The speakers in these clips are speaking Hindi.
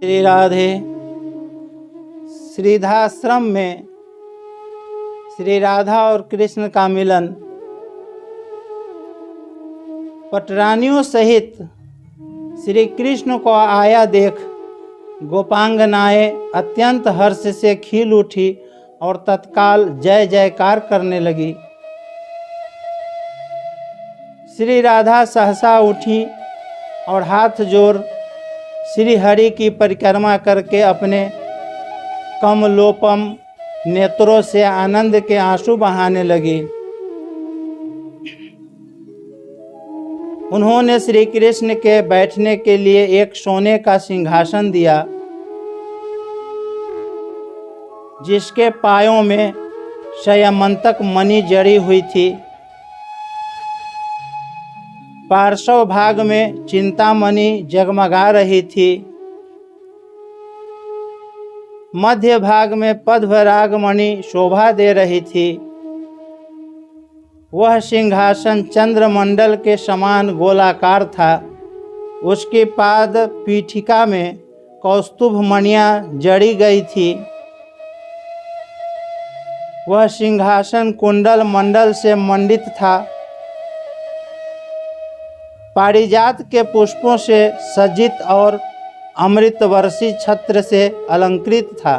श्री राधे। श्रीधाश्रम में श्री राधा और कृष्ण का मिलन। पटरानियों सहित श्री कृष्ण को आया देख गोपांगनाएं अत्यंत हर्ष से खिल उठी और तत्काल जय जयकार करने लगी। श्री राधा सहसा उठी और हाथ जोड़ श्री हरि की परिक्रमा करके अपने कमलोपम नेत्रों से आनंद के आंसू बहाने लगी। उन्होंने श्री कृष्ण के बैठने के लिए एक सोने का सिंहासन दिया, जिसके पायों में शयमंतक मणि जड़ी हुई थी। पार्श्व भाग में चिंतामणि जगमगा रही थी। मध्य भाग में पद्मराग मणि शोभा दे रही थी। वह सिंहासन चंद्रमंडल के समान गोलाकार था। उसकी पाद पीठिका में कौस्तुभ मणियां जड़ी गई थी। वह सिंहासन कुंडल मंडल से मंडित था। पारिजात के पुष्पों से सज्जित और अमृत वर्षी छत्र से अलंकृत था।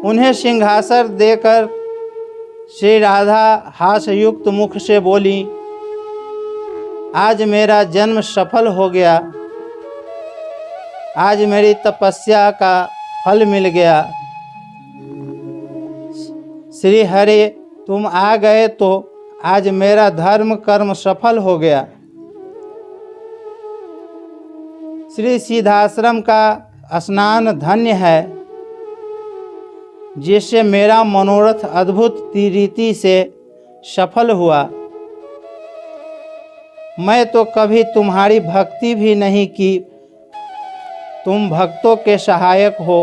उन्हें सिंहासन देकर श्री राधा हास्ययुक्त मुख से बोली, आज मेरा जन्म सफल हो गया। आज मेरी तपस्या का फल मिल गया। श्री हरि तुम आ गए तो आज मेरा धर्म कर्म सफल हो गया। श्री सिद्धाश्रम का स्नान धन्य है, जिससे मेरा मनोरथ अद्भुत रीति से सफल हुआ। मैं तो कभी तुम्हारी भक्ति भी नहीं की। तुम भक्तों के सहायक हो।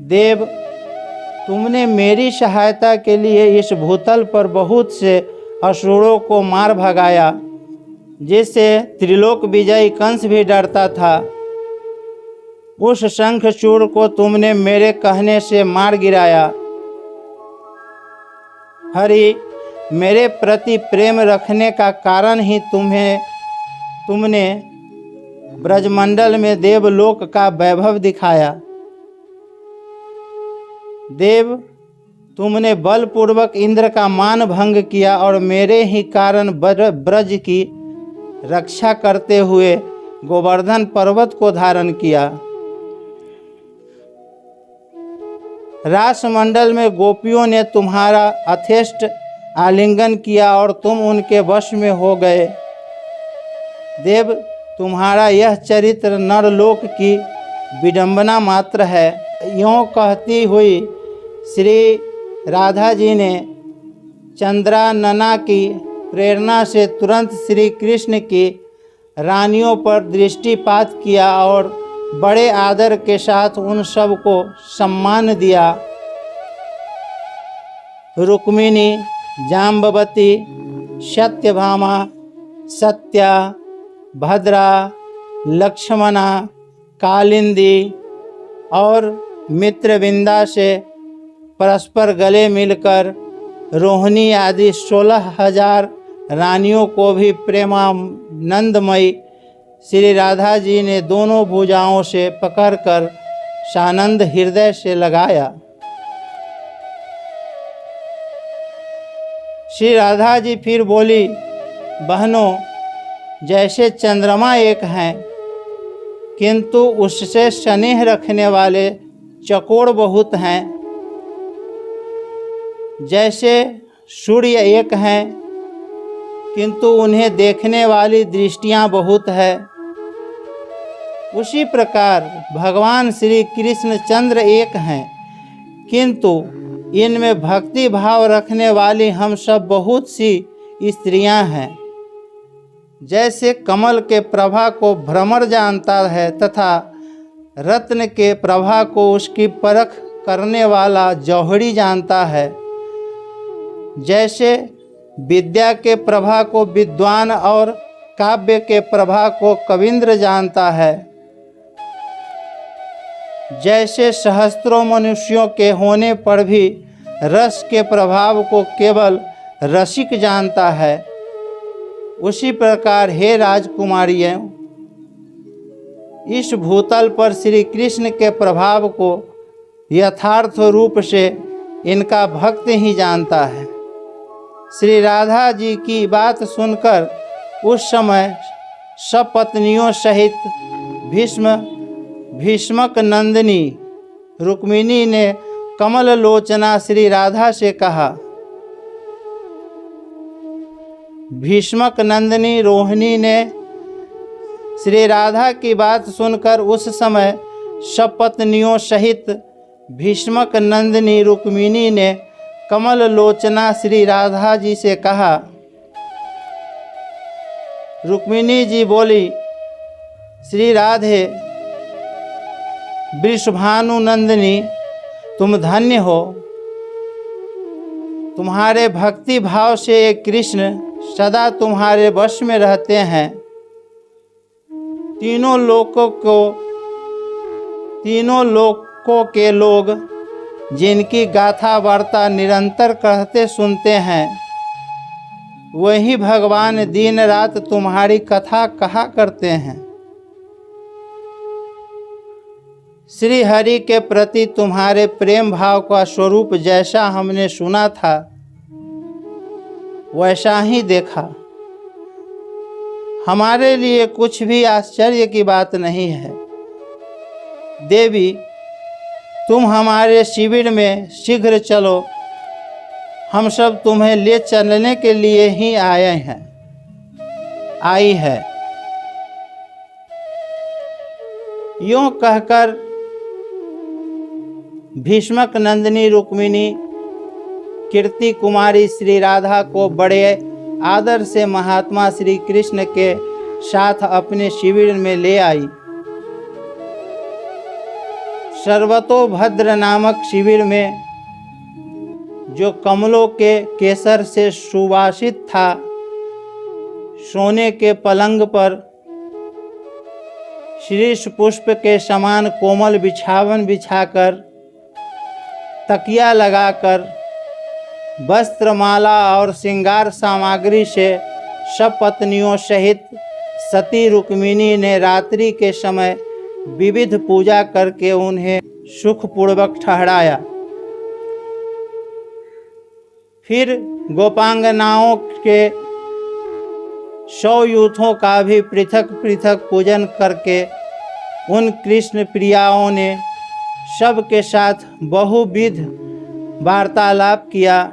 देव, तुमने मेरी सहायता के लिए इस भूतल पर बहुत से असुरों को मार भगाया, जिससे त्रिलोक विजयी कंस भी डरता था। उस शंखचूड़ को तुमने मेरे कहने से मार गिराया। हरि, मेरे प्रति प्रेम रखने का कारण ही तुमने ब्रजमंडल में देवलोक का वैभव दिखाया। देव, तुमने बलपूर्वक इंद्र का मान भंग किया और मेरे ही कारण ब्रज की रक्षा करते हुए गोवर्धन पर्वत को धारण किया। रासमंडल में गोपियों ने तुम्हारा यथेष्ट आलिंगन किया और तुम उनके वश में हो गए। देव, तुम्हारा यह चरित्र नरलोक की विडंबना मात्र है। यूँ कहती हुई श्री राधा जी ने चंद्रानना की प्रेरणा से तुरंत श्री कृष्ण की रानियों पर दृष्टिपात किया और बड़े आदर के साथ उन सब को सम्मान दिया। रुक्मिणी, जाम्बवती, सत्यभामा, सत्या, भद्रा, लक्ष्मणा, कालिंदी और मित्रविंदा से परस्पर गले मिलकर रोहिणी आदि 16,000 रानियों को भी प्रेमानंदमयी श्री राधा जी ने दोनों भुजाओं से पकड़कर सानंद हृदय से लगाया। श्री राधा जी फिर बोली, बहनों, जैसे चंद्रमा एक हैं, किंतु उससे स्नेह रखने वाले चकोर बहुत हैं। जैसे सूर्य एक हैं, किंतु उन्हें देखने वाली दृष्टियां बहुत है। उसी प्रकार भगवान श्री कृष्ण चंद्र एक हैं, किंतु इनमें भक्ति भाव रखने वाली हम सब बहुत सी स्त्रियां हैं। जैसे कमल के प्रभा को भ्रमर जानता है तथा रत्न के प्रभा को उसकी परख करने वाला जौहरी जानता है, जैसे विद्या के प्रभा को विद्वान और काव्य के प्रभा को कविंद्र जानता है। जैसे सहस्त्रों मनुष्यों के होने पर भी रस के प्रभाव को केवल रसिक जानता है, उसी प्रकार हे राजकुमारियों, इस भूतल पर श्री कृष्ण के प्रभाव को यथार्थ रूप से इनका भक्त ही जानता है। श्री राधा जी की बात सुनकर उस समय सब पत्नियों सहित भीष्मक नंदिनी रुक्मिणी ने कमल लोचना श्री राधा से कहा। भीष्मक नंदिनी रोहिणी ने श्री राधा की बात सुनकर उस समय सब पत्नियों सहित भीष्मक नंदिनी रुक्मिणी ने कमल लोचना श्री राधा जी से कहा। रुक्मिणी जी बोली, श्री राधे वृषभानु नंदिनी, तुम धन्य हो। तुम्हारे भक्ति भाव से ये कृष्ण सदा तुम्हारे वश में रहते हैं। तीनों लोकों के लोग जिनकी गाथा वार्ता निरंतर कहते सुनते हैं, वही भगवान दिन रात तुम्हारी कथा कहा करते हैं। श्री हरि के प्रति तुम्हारे प्रेम भाव का स्वरूप जैसा हमने सुना था, वैसा ही देखा। हमारे लिए कुछ भी आश्चर्य की बात नहीं है। देवी, तुम हमारे शिविर में शीघ्र चलो। हम सब तुम्हें ले चलने के लिए ही आई है। यूं कहकर भीष्मक नंदिनी रुक्मिणी कीर्ति कुमारी श्री राधा को बड़े आदर से महात्मा श्री कृष्ण के साथ अपने शिविर में ले आई। सर्वतोभद्र नामक शिविर में, जो कमलों के केसर से सुवासित था, सोने के पलंग पर शीर्ष पुष्प के समान कोमल बिछावन बिछाकर, तकिया लगाकर, वस्त्रमाला और श्रृंगार सामग्री से सब पत्नियों सहित सती रुक्मिणी ने रात्रि के समय विविध पूजा करके उन्हें सुखपूर्वक ठहराया। फिर गोपांगनाओं के 100 यूथों का भी पृथक पृथक पूजन करके उन कृष्ण प्रियाओं ने सबके साथ बहुविध वार्तालाप किया।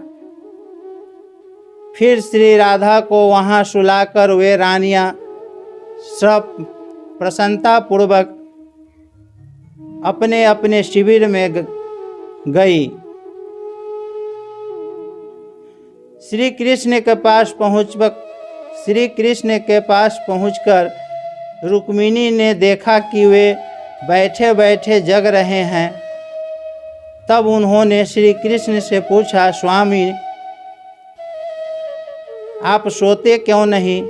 फिर श्री राधा को वहाँ सुलाकर वे रानियाँ सब प्रसन्नतापूर्वक अपने अपने शिविर में गई। श्री कृष्ण के पास पहुंचकर रुक्मिणी ने देखा कि वे बैठे बैठे जग रहे हैं। तब उन्होंने श्री कृष्ण से पूछा, स्वामी, आप सोते क्यों नहीं?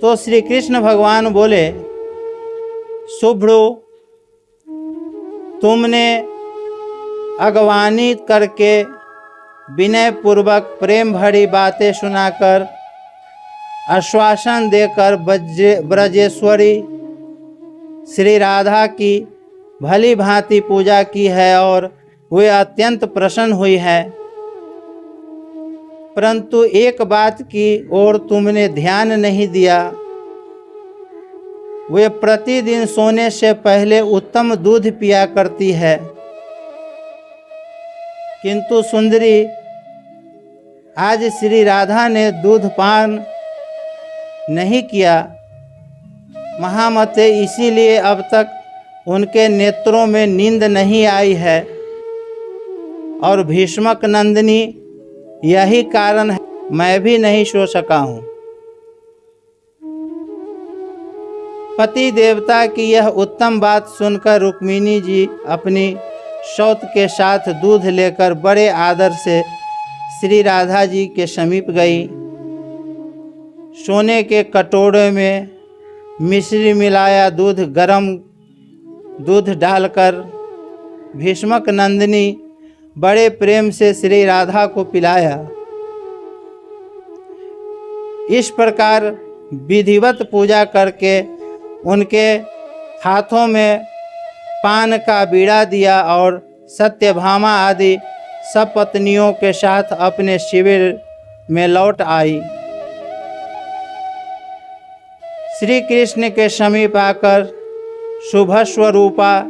तो श्री कृष्ण भगवान बोले, शुभ्रो, तुमने अगवानी करके विनय पूर्वक प्रेम भरी बातें सुनाकर आश्वासन देकर ब्रजेश्वरी श्री राधा की भली भांति पूजा की है और वे अत्यंत प्रसन्न हुई है। परंतु एक बात की ओर तुमने ध्यान नहीं दिया। वे प्रतिदिन सोने से पहले उत्तम दूध पिया करती है, किंतु सुंदरी, आज श्री राधा ने दूध पान नहीं किया। महामते, इसीलिए अब तक उनके नेत्रों में नींद नहीं आई है। और भीष्मक नंदिनी, यही कारण है मैं भी नहीं सो सका हूँ। पति देवता की यह उत्तम बात सुनकर रुक्मिणी जी अपनी सौत के साथ दूध लेकर बड़े आदर से श्री राधा जी के समीप गई सोने के कटोरे में मिश्री मिलाया गरम दूध डालकर भीष्मक नंदिनी बड़े प्रेम से श्री राधा को पिलाया। इस प्रकार विधिवत पूजा करके उनके हाथों में पान का बीड़ा दिया और सत्यभामा आदि सब पत्नियों के साथ अपने शिविर में लौट आई। श्री कृष्ण के समीप आकर शुभ स्वरूपा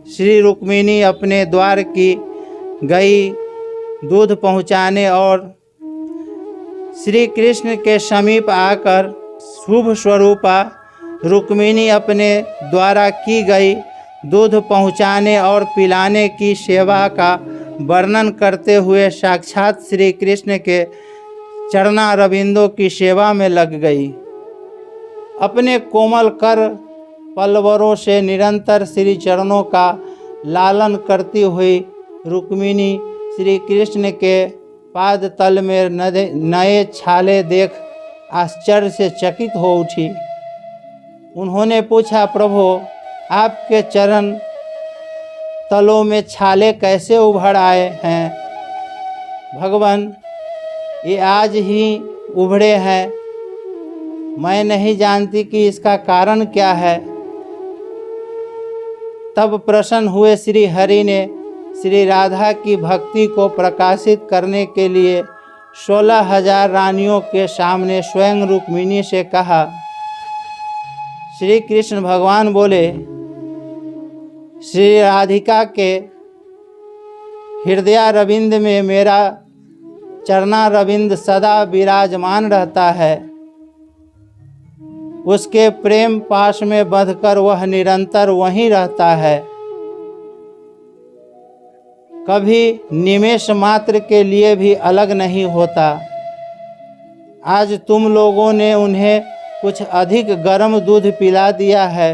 श्री रुक्मिणी अपने द्वार की गई दूध पहुँचाने और श्री कृष्ण के समीप आकर शुभ स्वरूपा रुक्मिणी अपने द्वारा की गई दूध पहुँचाने और पिलाने की सेवा का वर्णन करते हुए साक्षात श्री कृष्ण के चरणारविंदों की सेवा में लग गई। अपने कोमल कर पल्लवों से निरंतर श्री चरणों का लालन करती हुई रुक्मिणी श्री कृष्ण के पाद तल में नए छाले देख आश्चर्य से चकित हो उठी। उन्होंने पूछा, प्रभु आपके चरण तलों में छाले कैसे उभर आए हैं? भगवान, ये आज ही उभरे हैं, मैं नहीं जानती कि इसका कारण क्या है। तब प्रसन्न हुए श्री हरि ने श्री राधा की भक्ति को प्रकाशित करने के लिए 16,000 रानियों के सामने स्वयं रुक्मिणी से कहा। श्री कृष्ण भगवान बोले, श्री राधिका के हृदयारविंद में मेरा चरणारविंद सदा विराजमान रहता है। उसके प्रेम पाश में बंधकर वह निरंतर वहीं रहता है, कभी निमेष मात्र के लिए भी अलग नहीं होता। आज तुम लोगों ने उन्हें कुछ अधिक गर्म दूध पिला दिया है।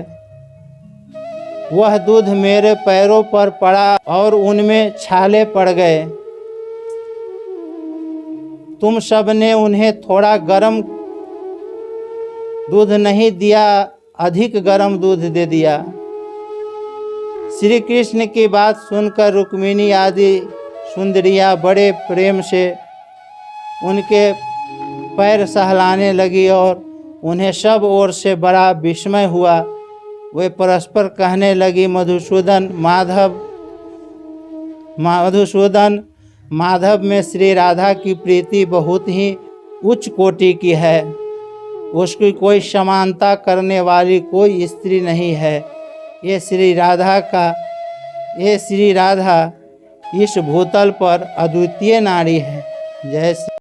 वह दूध मेरे पैरों पर पड़ा और उनमें छाले पड़ गए। तुम सब ने उन्हें थोड़ा गर्म दूध नहीं दिया, अधिक गर्म दूध दे दिया। श्री कृष्ण की बात सुनकर रुक्मिणी आदि सुंदरियां बड़े प्रेम से उनके पैर सहलाने लगी और उन्हें सब ओर से बड़ा विस्मय हुआ। वे परस्पर कहने लगी, मधुसूदन माधव में श्री राधा की प्रीति बहुत ही उच्च कोटि की है। उसकी कोई समानता करने वाली कोई स्त्री नहीं है। ये श्री राधा इस भूतल पर अद्वितीय नारी है। जय श्री